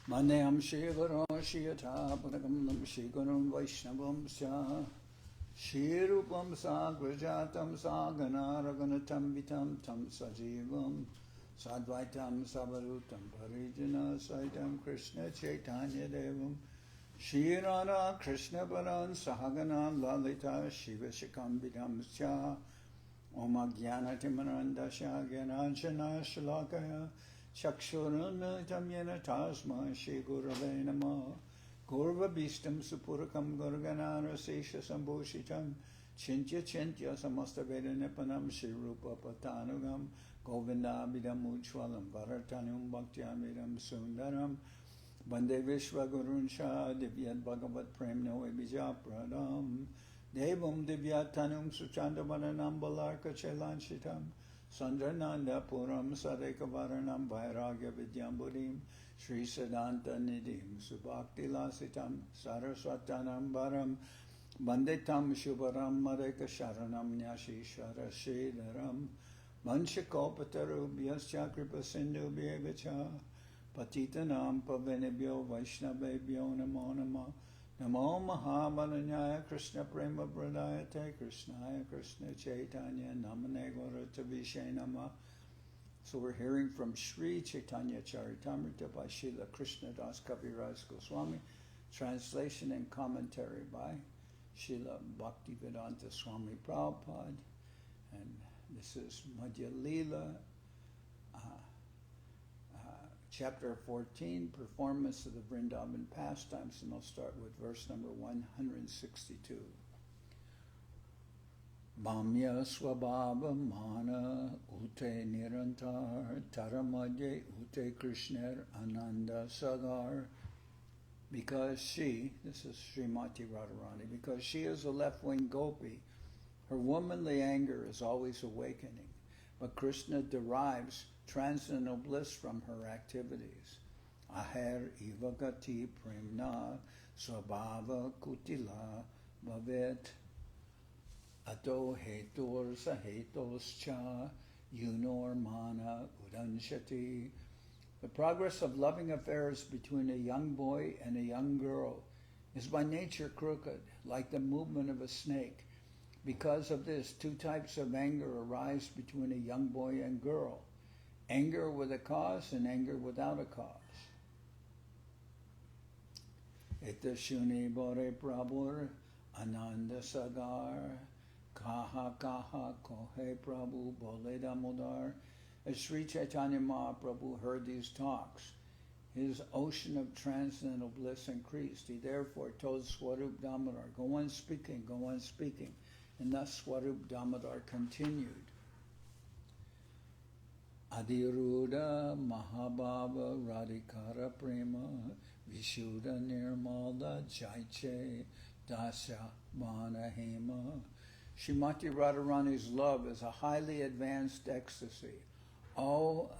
Manayam Shri Guru Shri Yatha Padakamam Shri Guru Vaishnavam Sya Shri Rupam Sagrajatam Sagana Raganatam Vitam Tam Sajivam Sadvaitam Savarutam Parijana Saitam Krishna Chaitanya Devam Shri Radha Krishna Paran Sahagana Lalita Shiva Shikam Vidam Sya Om Jnana Timarandasya Gyananjana Shalakaya Chakshurunnitam Yena Tasma Shri Gurave Namah Gurva Bhistam Supurakam Gurganara Sesha Sambhushitam Chintya Chintya Samasta Veda Nipanam Shri Rupa Patanugam Govinda Bidam Ujwalam Bharatanum Bhaktyamidam Sundaram Bande Vishwa Gurunsha Divyat Bhagavat Prem Noe Bija Pradam Devam Divyatanum Suchanda Varanam Balarka Chelanchitam Sandrananda Puram Sadekavaranam Vairagya Vidyamburim Sri Siddhanta Nidim Subhakti Lasitam Saraswatanam Baram Banditam Shubharam Mareka Sharanam Nyashi Sharashidaram Vanshakopatarubyascha Kripa Sindhu Bhyevacha Patitanam Pavenebhyo Vaishnavebhyo Namo Namah Namo Mahabalanyaya Krishna Prema Pradayate Krishnaya Krishna Chaitanya Namane Gauratavishe Namah. So we're hearing from Sri Chaitanya Charitamrita by Srila Krishnadas Kaviraj Goswami, translation and commentary by Srila Bhaktivedanta Swami Prabhupad, and this is Madhya-lila, Chapter 14, Performance of the Vrindaban Pastimes, and I'll start with verse number 162. Bhamya swabhava mana ute nirantar taramadye ute krishner ananda sagar. Because she, this is Srimati Radharani, because she is a left-wing gopi, her womanly anger is always awakening, but Krishna derives transcendental bliss from her activities. Aher ivagati premna swabhava kutila bhavet ato hetur sahetoscha yunor mana udanshati. The progress of loving affairs between a young boy and a young girl is by nature crooked, like the movement of a snake. Because of this, two types of anger arise between a young boy and girl. Anger with a cause and anger without a cause. Ita shuni bore prabhur ananda sagar kaha kaha kohe prabhu bole damodar. As Sri Chaitanya Mahaprabhu heard these talks, his ocean of transcendental bliss increased. He therefore told Swarup Damodar, go on speaking, go on speaking. And thus Swarup Damodar continued. Adiruda Mahabhava Radhikara Prema Vishuddha Nirmala Jaiche Dasya Manahema. Srimati Radharani's love is a highly advanced ecstasy. All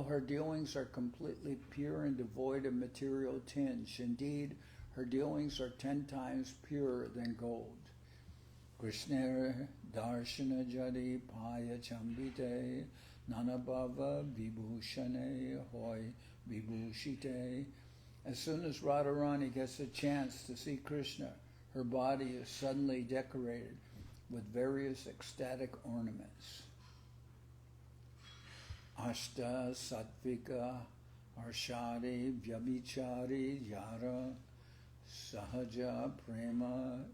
her dealings are completely pure and devoid of material tinge. Indeed, her dealings are 10 times purer than gold. Krishna Darshana Jadi Paya Chambite Nanabhava Vibhushane Hoy Vibhushite. As soon as Radharani gets a chance to see Krishna, her body is suddenly decorated with various ecstatic ornaments. Ashta Sattvika Arshadi Vyabhichari Yara Sahaja Prema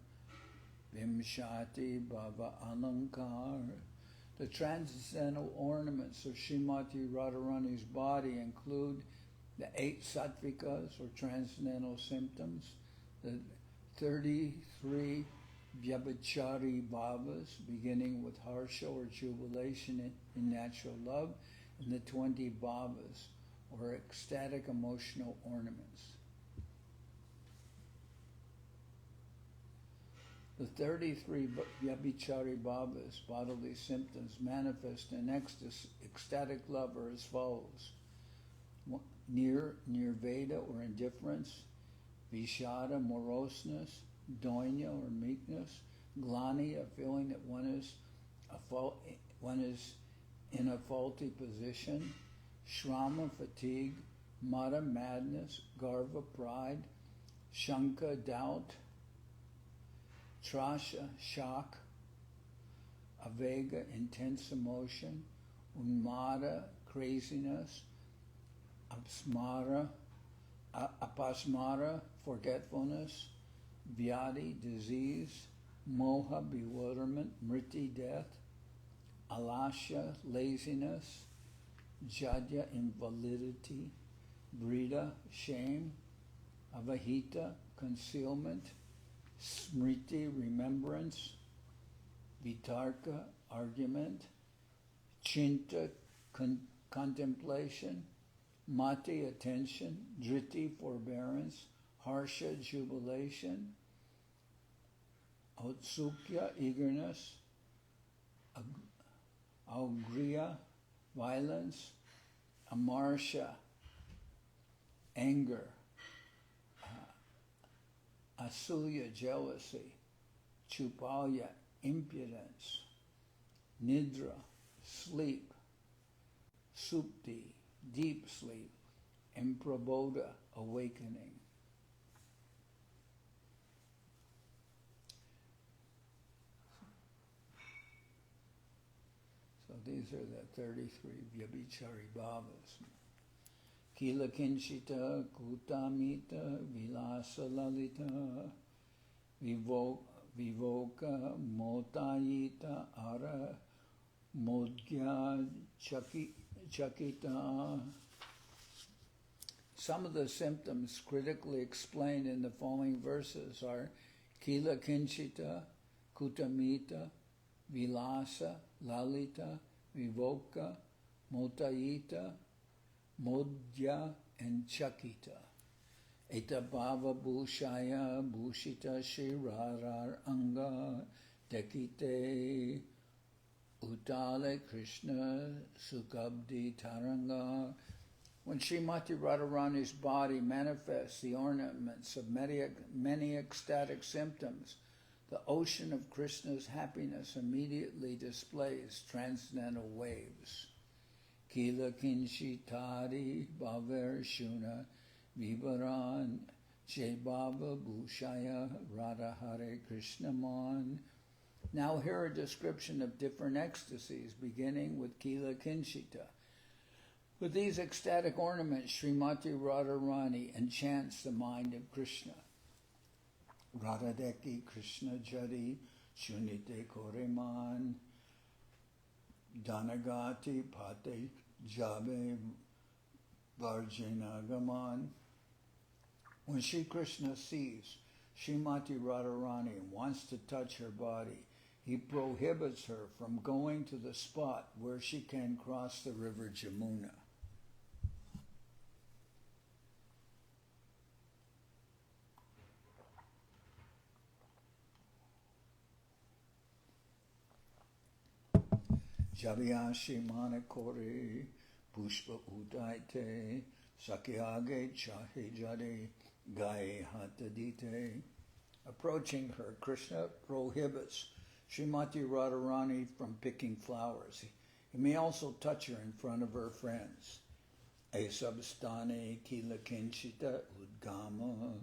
Vimshati Bhava Alankar. The transcendental ornaments of Srimati Radharani's body include the 8 sattvikas, or transcendental symptoms, the 33 vyabhichari bhavas, beginning with harsha or jubilation in natural love, and the 20 bhavas, or ecstatic emotional ornaments. The 33 vyabhichari bhavas, bodily symptoms, manifest in ecstasy, ecstatic love are as follows. Nirveda, or indifference, vishada, moroseness, doinya, or meekness, glani, a feeling that one is in a faulty position, shrama, fatigue, Mada, madness, Garva, pride, Shanka, doubt, Trasha, shock, Avega, intense emotion, Unmada, craziness, Apasmara, forgetfulness, Vyadi, disease, Moha, bewilderment, Mriti, death, Alasha, laziness, Jadya, invalidity, Brida, shame, Avahita, concealment, Smriti, remembrance, Vitarka, argument, Chinta, contemplation, Mati, attention, Driti, forbearance, Harsha, jubilation, Autsukya, eagerness, Augriya, violence, Amarsha, anger, Asuya, jealousy, Chupalya, impudence, Nidra, sleep, Supti, deep sleep, and Prabodha, awakening. So these are the 33 Vyabhichari Bhavas. Kila Kinchita, Kutamita, Vilasa Lalita, Vivoka, Motayita, Ara, Modgya, Chakita. Some of the symptoms critically explained in the following verses are Kila Kinchita, Kutamita, Vilasa, Lalita, Vivoka, Motayita, Modhya, and Chakita. Eta Bhava Bhushaya Bhushita Shirarar Anga Dekite Utale Krishna Sukabdi Taranga. When Srimati Radharani's body manifests the ornaments of many ecstatic symptoms, the ocean of Krishna's happiness immediately displays transcendental waves. Kila Kinshitari Bhaver Shuna Vivaran Jebhava Bhushaya Radha Hare Krishnaman. Now here a description of different ecstasies, beginning with Kila Kinshita. With these ecstatic ornaments, Srimati Radharani enchants the mind of Krishna. Radhadeki Krishna Jari Shunite Koreman Danagati Pate Jabe Varjanagaman. When Sri Krishna sees Srimati Radharani and wants to touch her body, he prohibits her from going to the spot where she can cross the river Jamuna. Javiyashi Manakore Pushpa Udaite Sakyage Chahe Jade Gaye Hatadite. Approaching her, Krishna prohibits Srimati Radharani from picking flowers. He may also touch her in front of her friends. Esabstane Kila Kinchita Udgama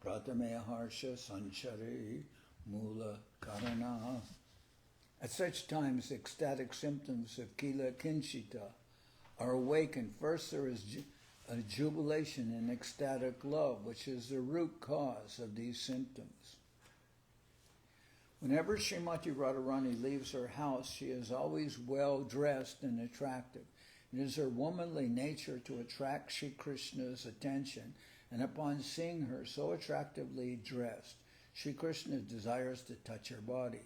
Pratame Harsha Sanchare Mula Karana. At such times, ecstatic symptoms of Kila Kinchita are awakened. First, there is a jubilation in ecstatic love, which is the root cause of these symptoms. Whenever Srimati Radharani leaves her house, she is always well dressed and attractive. It is her womanly nature to attract Sri Krishna's attention, and upon seeing her so attractively dressed, Sri Krishna desires to touch her body.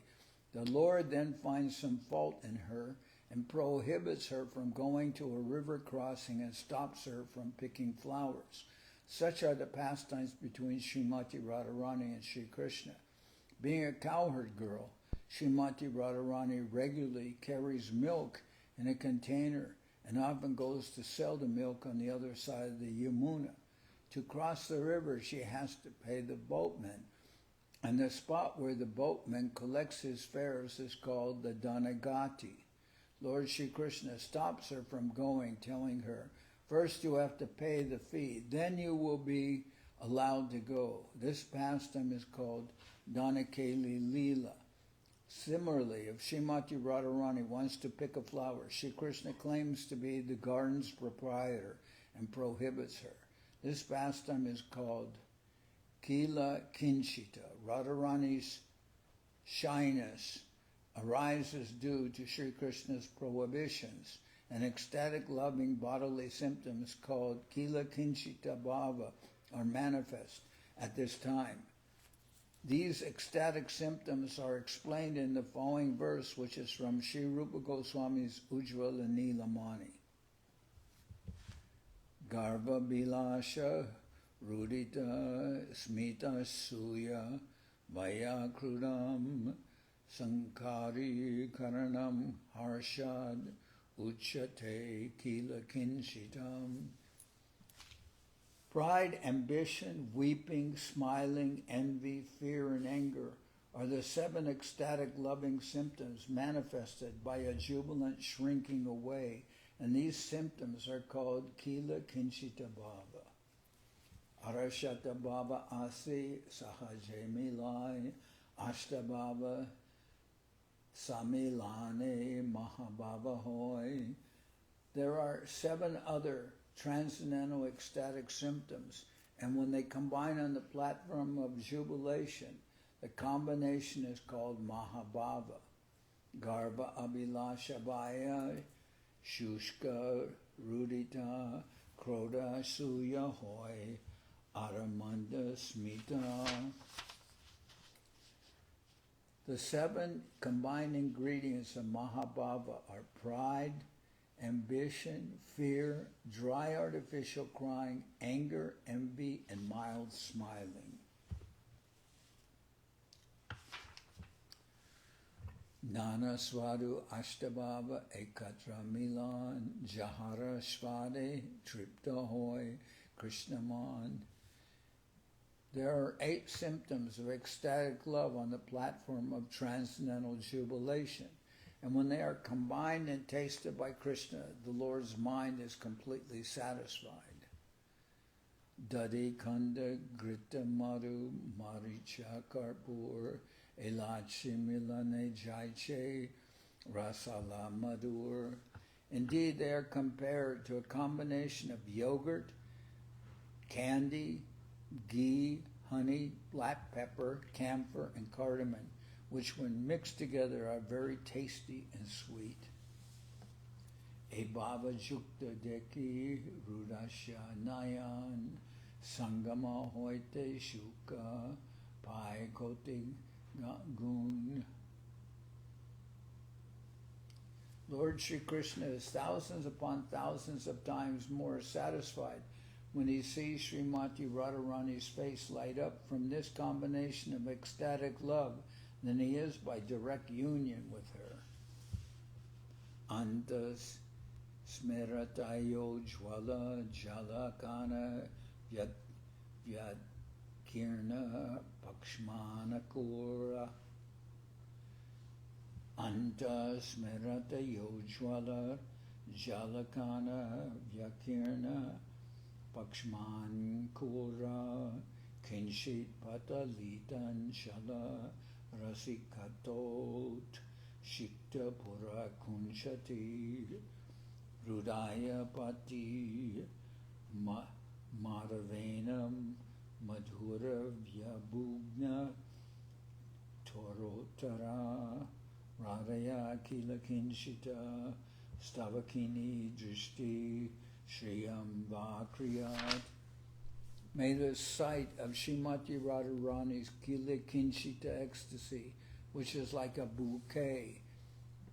The Lord then finds some fault in her and prohibits her from going to a river crossing and stops her from picking flowers. Such are the pastimes between Srimati Radharani and Sri Krishna. Being a cowherd girl, Srimati Radharani regularly carries milk in a container and often goes to sell the milk on the other side of the Yamuna. To cross the river, she has to pay the boatman, and the spot where the boatman collects his fares is called the Danagati. Lord Sri Krishna stops her from going, telling her, First you have to pay the fee, then you will be allowed to go. This pastime is called Madhya-lila. Similarly, if Srimati Radharani wants to pick a flower, Sri Krishna claims to be the garden's proprietor and prohibits her. This pastime is called Kila Kinchita. Radharani's shyness arises due to Sri Krishna's prohibitions, and ecstatic loving bodily symptoms called Kila Kinchita Bhava are manifest at this time. These ecstatic symptoms are explained in the following verse, which is from Sri Rupa Goswami's Ujjvala Nilamani. Garva Bilasha Rudita Smita Suya Vaya Krudam Sankari Karanam Harshad Uchate Kila Kinshitam. Pride, ambition, weeping, smiling, envy, fear, and anger are the 7 ecstatic loving symptoms manifested by a jubilant shrinking away, and these symptoms are called Kila Kinchita Bhava. Arashata Bhava Asi Sahaje Milai Ashtabhava Samilane Mahabhava Hoy. There are 7 other transcendental ecstatic symptoms, and when they combine on the platform of jubilation, the combination is called Mahabhava. Garva Abhilasha Vaya Shushka Rudita Kroda Suya Hoy Aramanda Smita. The 7 combined ingredients of Mahabhava are pride, ambition, fear, dry artificial crying, anger, envy, and mild smiling. Nana Swadu Ashtabhava Ekatra Milan Jahara Svade Tripta Hoy Krishnaman. There are 8 symptoms of ecstatic love on the platform of transcendental jubilation. And when they are combined and tasted by Krishna, the Lord's mind is completely satisfied. Dadi Kanda Grita Madhu Maricha Karpur Elachi Milane Jaiche Rasala Madhur. Indeed, they are compared to a combination of yogurt, candy, ghee, honey, black pepper, camphor, and cardamom, which when mixed together are very tasty and sweet. Ebhava Jukta Deki Rudasha Nayan Sangama Hoite Shuka Pai Koti Gun. Lord Sri Krishna is thousands upon thousands of times more satisfied when he sees Srimati Radharani's face light up from this combination of ecstatic love than he is by direct union with her. Antas smeratayo jwala jalakana vyadkirna pakshmana kura. Antas smeratayo jwala jalakana vyakirna pakshman kura. Kinshit patalitan shala Rasikatot Shikta Pura Kunshati Rudaya Pati Madhavenam Madhura Vyabhugna Torotara Radhaya Kila Kinshita Stavakini Drishti Shriyam Vakriyat. May the sight of Srimati Radharani's Kila Kinchita ecstasy, which is like a bouquet,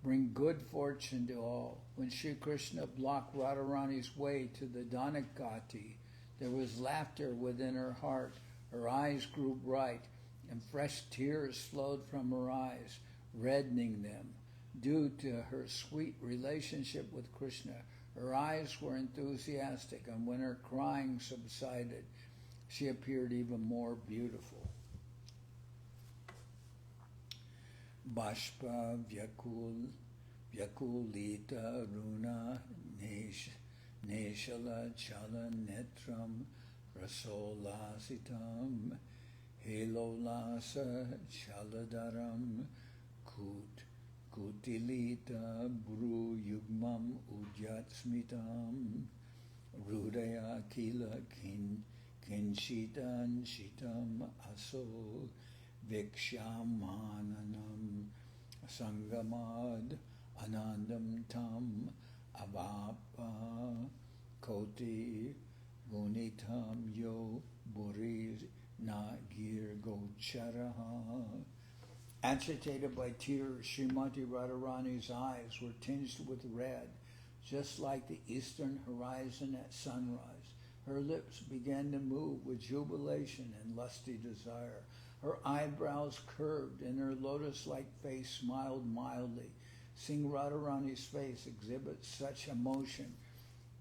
bring good fortune to all. When Sri Krishna blocked Radharani's way to the Dhanakati, there was laughter within her heart. Her eyes grew bright, and fresh tears flowed from her eyes, reddening them. Due to her sweet relationship with Krishna, her eyes were enthusiastic, and when her crying subsided, she appeared even more beautiful. Bashpa Vyakulita Runa Neshala Chala Netram Rasolasitam Helolasa Chaladaram Kutilita Bru Yugmam Ujatsmitam Rudaya Kila Kinshitan Shitam Aso Vikshamananam Sangamad Anandam Tam Abapa Koti Gunitam Yo Burir Nagir Gocharaha. Agitated by tears, Srimati Radharani's eyes were tinged with red, just like the eastern horizon at sunrise. Her lips began to move with jubilation and lusty desire. Her eyebrows curved and her lotus-like face smiled mildly. Seeing Radharani's face exhibit such emotion,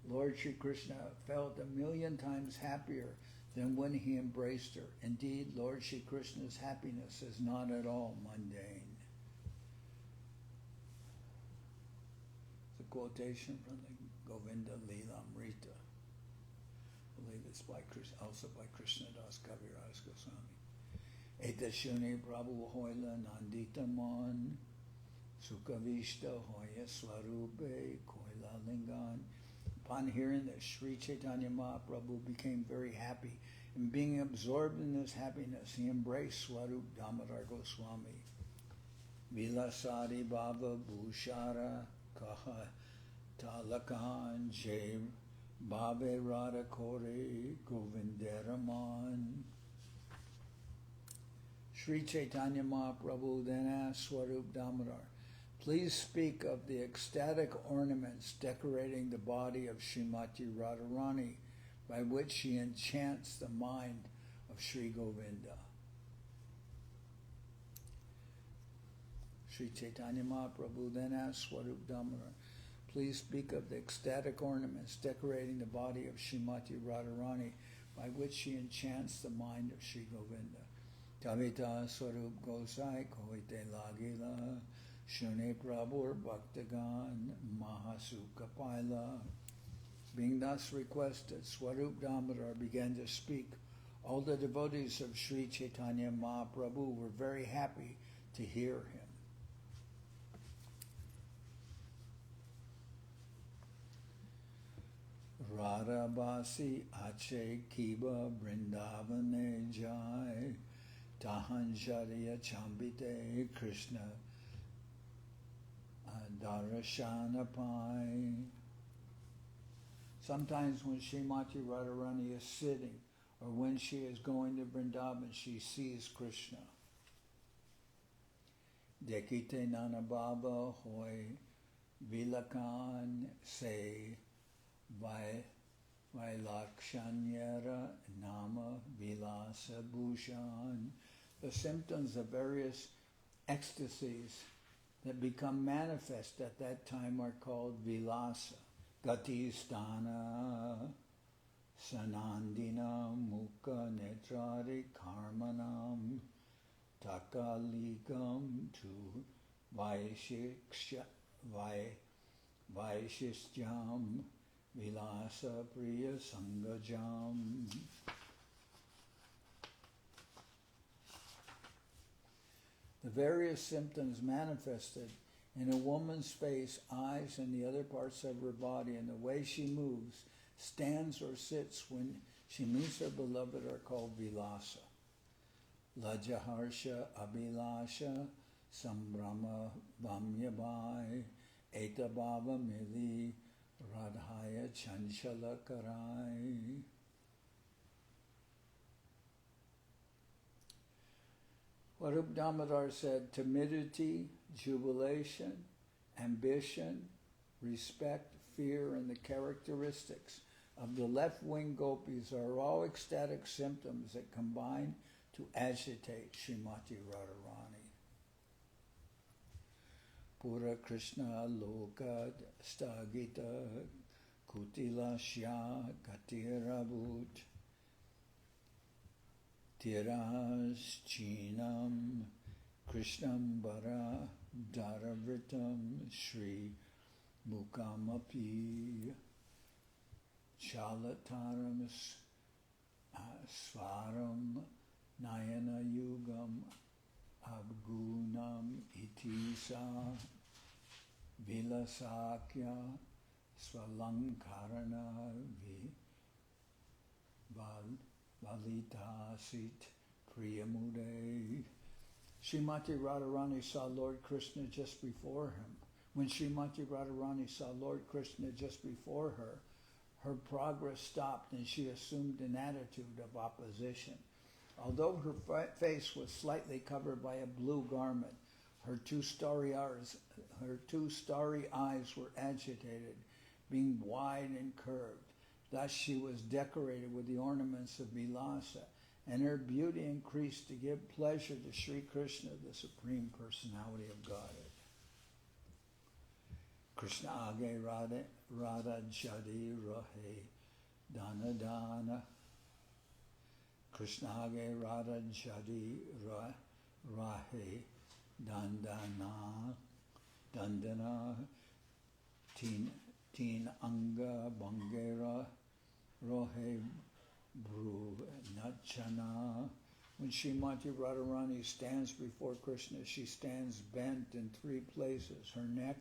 Lord Sri Krishna felt 1,000,000 times happier than when he embraced her. Indeed, Lord Sri Krishna's happiness is not at all mundane. It's a quotation from the Govinda Lila Amrita. I believe it's also by Krishnadas Kaviraj Goswami. Etashuni Prabhu Hoila Nandita Mon Sukavishta Hoya Swarupe Koila Lingan. Upon hearing that Sri Chaitanya Mahaprabhu became very happy, and being absorbed in this happiness, he embraced Swarup Damodar Goswami. Vilasadi Baba Bhushara Kaha Talakan Jay Babe Radha Kore Govindaraman. Sri Chaitanya Mahaprabhu then asked Swarup Damodar, please speak of the ecstatic ornaments decorating the body of Srimati Radharani, by which she enchants the mind of Sri Govinda. Sri Chaitanya Mahaprabhu then asked Swarup Damodar, please speak of the ecstatic ornaments decorating the body of Srimati Radharani, by which she enchants the mind of Sri Govinda. Tavita Swarup Gosai Kohite Lagila Shune Prabhur Bhaktagan Mahasuka Paila. Being thus requested, Swarup Damodar began to speak. All the devotees of Sri Chaitanya Mahaprabhu were very happy to hear him. Radha Basi Ache Kiba Vrindavane Jai Tahanjariya Chambite Krishna Darashana Pai. Sometimes when Srimati Radharani is sitting, or when she is going to Vrindaban, she sees Krishna. Dekite Nana Baba Hoy Vilakan Se Vailakshanyara Nama Vilasa Bhushan. The symptoms of various ecstasies that become manifest at that time are called vilasa. Gati Stana Sanandina Mukha Netrari Karmanam Takalikam to Vaishishtyam Vilasa Priya Sangajam. The various symptoms manifested in a woman's face, eyes, and the other parts of her body, and the way she moves, stands, or sits when she meets her beloved are called vilasa. Lajaharsha Abhilasha Sambrahma Vamyabai Etabhava Mili Radhaya Chanchala Karai. Swarup Damodar said, timidity, jubilation, ambition, respect, fear, and the characteristics of the left-wing gopis are all ecstatic symptoms that combine to agitate Srimati Radharani. Pura Krishna Lokad Stagita Kutilasya Katiravut Tiras Chinam Krishnam Bara Dharavritam Sri Mukamapi. Chalataram Svaram Nayana Yugam Abgunam Itisa Vilasakya Svalankarana Valitasit Priyamude. Srimati Radharani saw Lord Krishna just before him. When Srimati Radharani saw Lord Krishna just before her, her progress stopped and she assumed an attitude of opposition. Although her face was slightly covered by a blue garment, her two starry eyes were agitated, being wide and curved. Thus she was decorated with the ornaments of Vilasa, and her beauty increased to give pleasure to Sri Krishna, the Supreme Personality of Godhead. Krishna age Radha Jadi Rahe Dana Dana. Krishna age Radha Jadi Rahe Dandana Dandana Teen Anga Bangera Rohe Bru Nachana. When Srimati Radharani stands before Krishna, she stands bent in three places: her neck,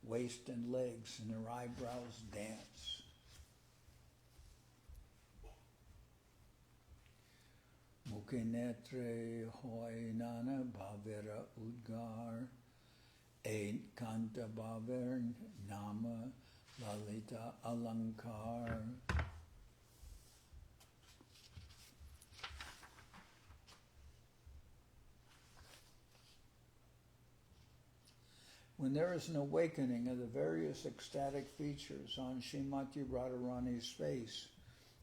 waist, and legs, and her eyebrows dance. Mukhe netre hoy nana bhavera udgar, ein kanta bhaver nama lalita alankar. When there is an awakening of the various ecstatic features on Srimati Radharani's face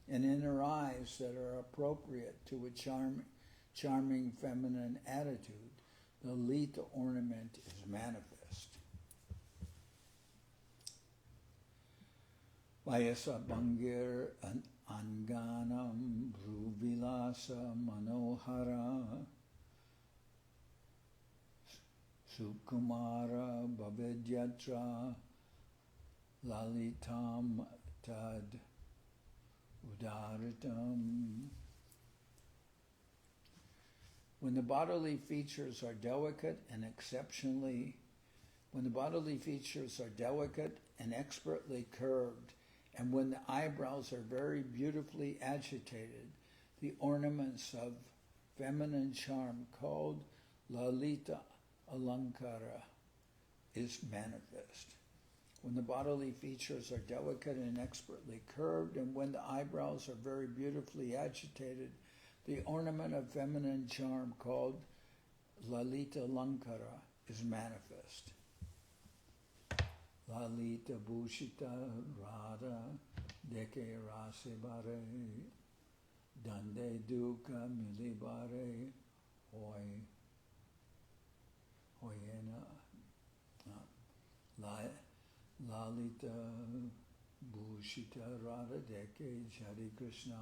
and in her eyes that are appropriate to a charming feminine attitude, the Lita ornament is manifest. Vayasa Bangir Anganam Bhruvilasa Manohara Sukumara Bhavedyatra Lalitam Tad Udaritam. When the bodily features are delicate and exceptionally, when the bodily features are delicate and expertly curved, and when the eyebrows are very beautifully agitated, the ornaments of feminine charm called Lalita Alankara is manifest. When the bodily features are delicate and expertly curved, and when the eyebrows are very beautifully agitated, the ornament of feminine charm called Lalita Alankara is manifest. Lalita Bhushita Radha Deke Rase Bare Dande Duka Milibare Hoy Hoyena Lalita Bhushita Radha Deke Jari Krishna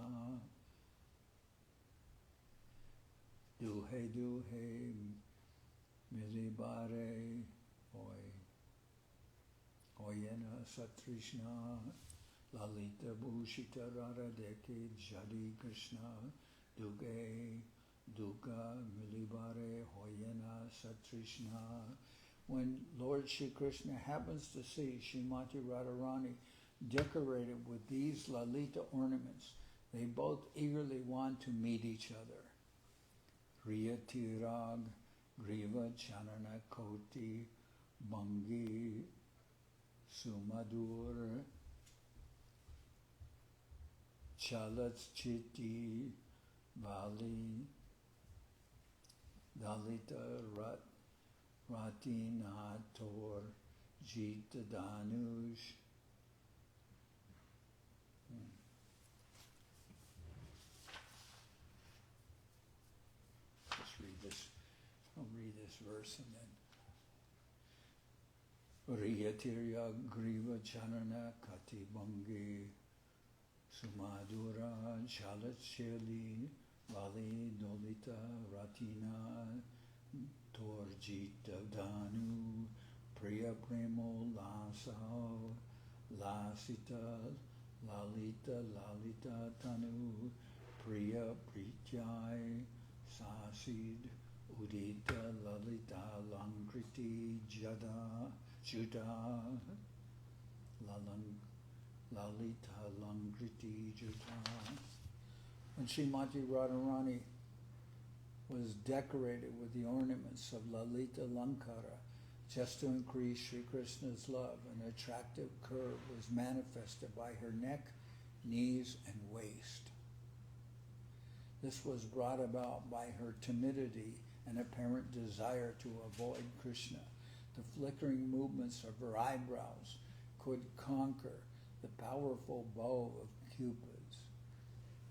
Duhe Duhe Milibare Hoy Hoyena Satrishna Lalita Bhushita Radha Deke Jari Krishna Duge Duga Milibare Hoyena Satrishna. When Lord Shri Krishna happens to see Srimati Radharani decorated with these Lalita ornaments, they both eagerly want to meet each other. Riya Tirag Griva Chanana Koti Bangi Sumadur Chalats Chiti Vali Dalita Ratinator Jita Danush. Let's read this. I'll read this verse and then. Riyatirya Griva Chanana Kati Bangi Sumadura Chalacheli Vali Dolita Ratina Torjita Danu Priya Premo Lasao Lasita Lalita Lalita Tanu Priya Prijai Sasid Udita Lalita Lankriti Jada Juda Lalita Lankriti Juda. When Srimati Radharani was decorated with the ornaments of Lalita Lankara, just to increase Sri Krishna's love, an attractive curve was manifested by her neck, knees, and waist. This was brought about by her timidity and apparent desire to avoid Krishna. The flickering movements of her eyebrows could conquer the powerful bow of Cupid's.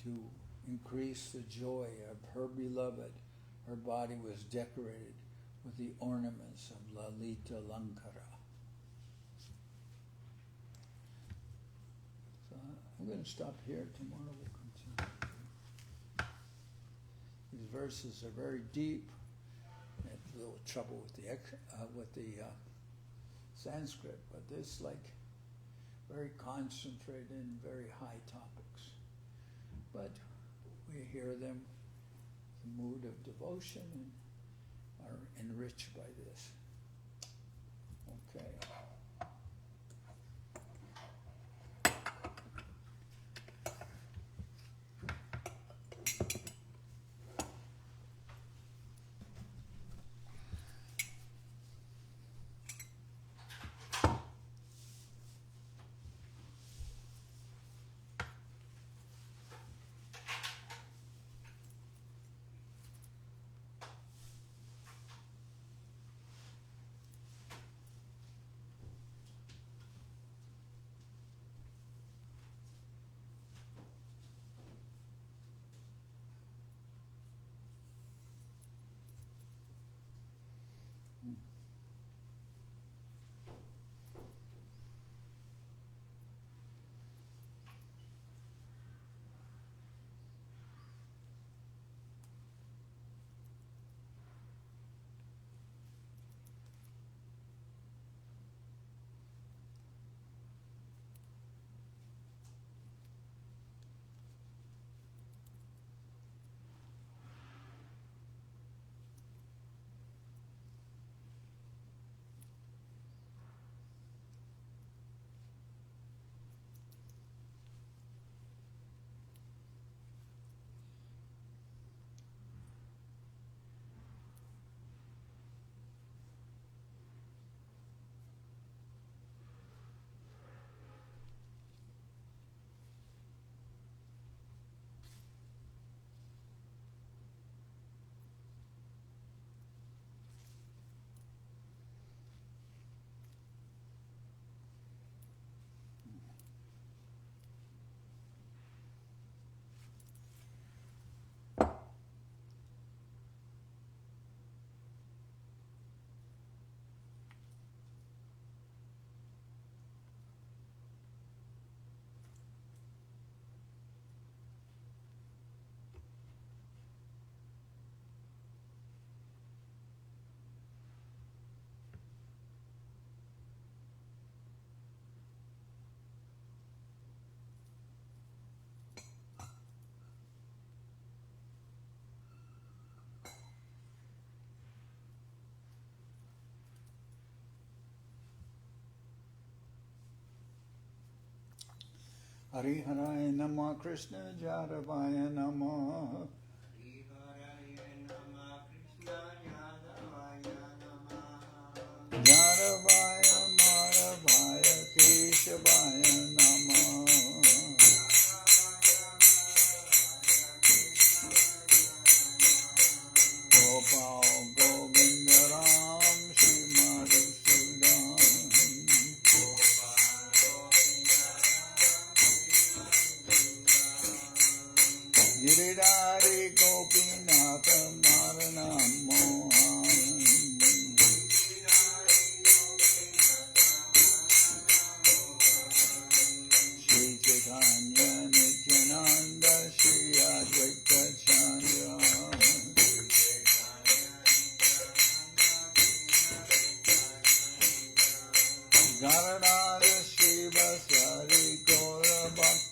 To increase the joy of her beloved, her body was decorated with the ornaments of Lalita Lankara. So I'm going to stop here. Tomorrow we'll continue. These verses are very deep. I have a little trouble with the Sanskrit, but this very concentrated and very high topics. But we hear them, the mood of devotion, and are enriched by this. Okay. Hari Haraya Nama Krishna Jadavaya Nama Hari Haraya Nama Krishna Jadavaya Nama Jadavaya Madhavaya Keshavaya Nama Gopal Govinda Ram Shri Giridhari Gopinatha Maranam Mohan Sri Chaitanya Nityananda Sri Advaita Chandra Garadhara Srivas Hari Gaura Bhakti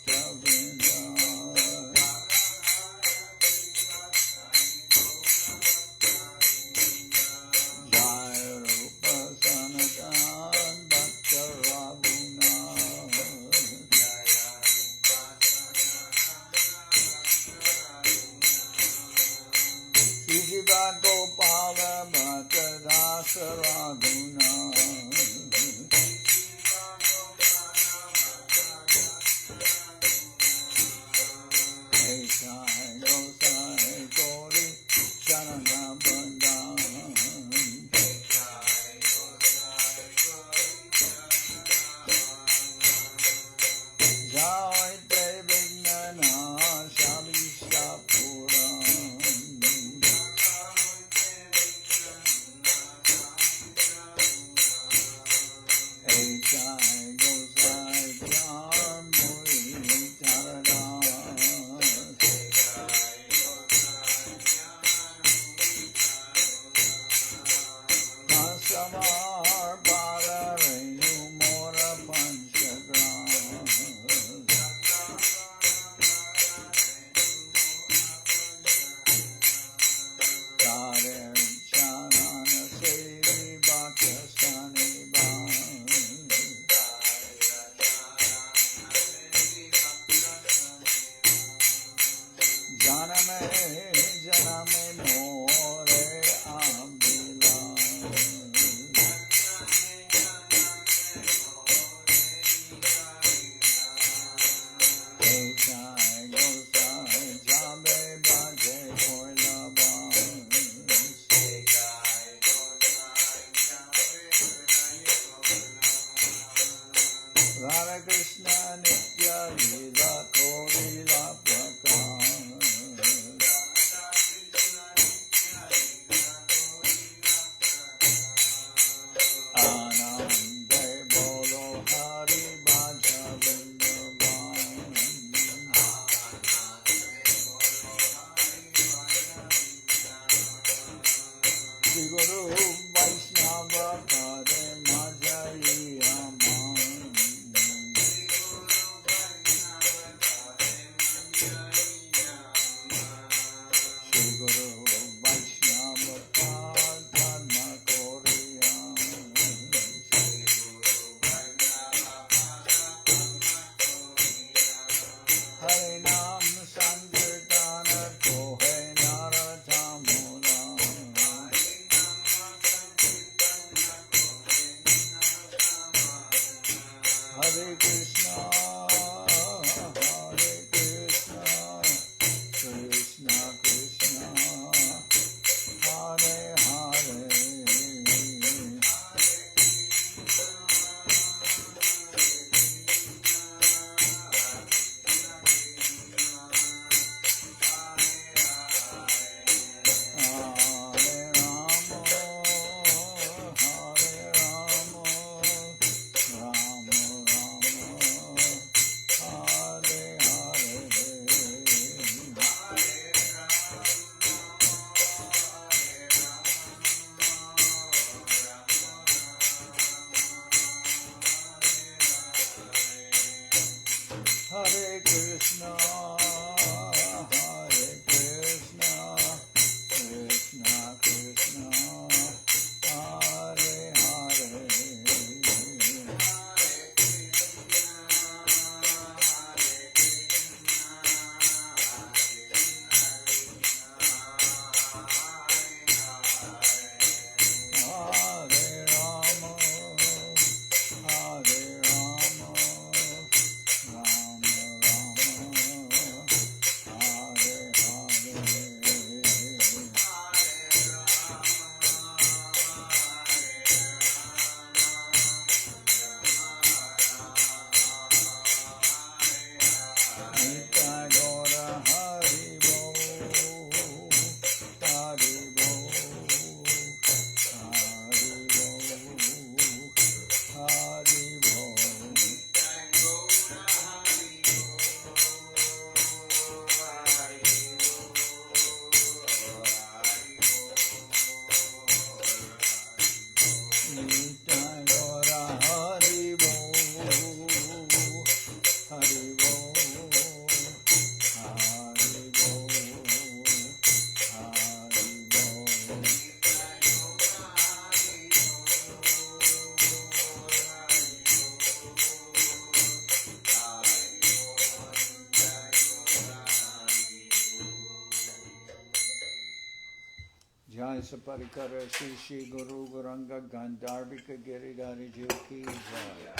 Jai Saparikara Shri Shri Guru Guranga Gandharvika Giridhari Ji Ki Jai.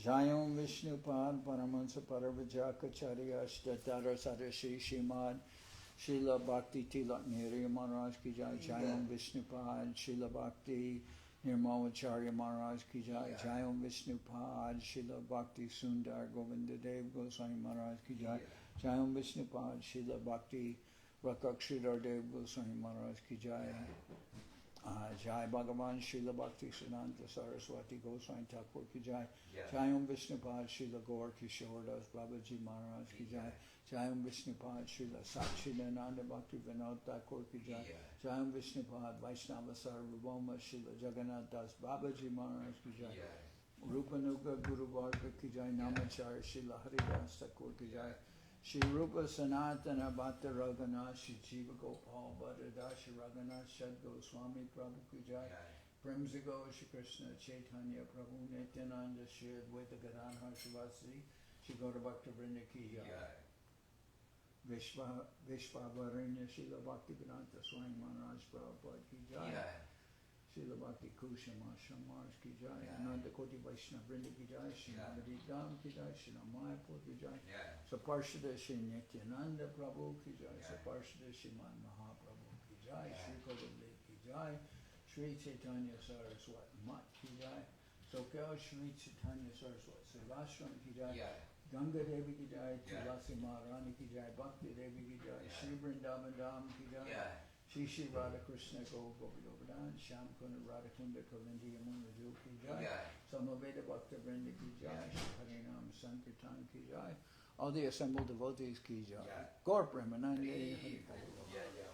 Jayam Vishnupad Paramahansa Paravajakacharya Ashtatara Sadashi Shrimad Srila Bhakti Tilak Neri Maharaj Ki Jai. Jayam Vishnupad Srila Bhakti Nirmalacharya Maharaj Ki Jai. Jayam Vishnupad Srila Bhakti Sundar Govindadev Goswami Maharaj Ki Jai. Jayam Vishnupad Srila Bhakti Rakakshidhar Dev Goswami Maharaj Ki Jai. Jai Bhagavan Srila Bhakti Siddhanta Saraswati Goswami Thakur Ki Jai. Jayam Vishnupad Srila Gaur Kishoredas Babaji Maharaj Ki Jai. Jayam Vishnupad Srila Sachidananda Bhaktivedanta Thakur Ki Jai. Jayam Vishnupad Vaishnava Sarvabhauma Srila Jagannath Das Babaji Maharaj Ki Jai. Rupanuga Guru Varga Ki Jai. Namacharya Srila Haridas Thakur Ki Jai. Shri Rupa Sanatana Bhatta Raghunath Shri Jiva Gopal Bhattadash Shri Raghunath Shad Goswami Prabhu Ki Jai. Premzigo Shri Krishna Chaitanya Prabhu Nityananda Shri Advaita Gadadhar Shivasi Shri Gaura Bhaktivedanta Ki Jai. Vishvavaranya Srila Bhaktivedanta Swami Maharaj Prabhupad Ki Jai. Srila Bhakti Kusham Ashram Maharaj Ki Jai. Ananda Koti Vaishnava Vrinda Ki Jai. Shri Navadi Dham Ki Jai. Shri Mayapur Ki Jai. Saparshada Shri Nityananda Prabhu Ki Jai. Saparshada Shri Mahaprabhu Ki Jai. Shri Kodabli Ki Jai. Sri Chaitanya Saraswat Mat Ki Jai. Soquel Sri Chaitanya Saraswat Srivas Ki Jai. Ganga Devi Ki Jai. Tulasi Maharani Ki Jai. Bhakti Devi Ki Jai. Shri Vrindaban Dham Ki Jai. Shri Shri Radha Krishna Gopi Govardhan Shyam Kunda Radha Kunda Kalindi Yamuna Ju Ki Jai. Samaveda Bhakta Vrinda Ki Jai. Shri Harinam Sankirtan Ki Jai. All the assembled devotees Ki Jai. Gaur Premanande Hari Hari.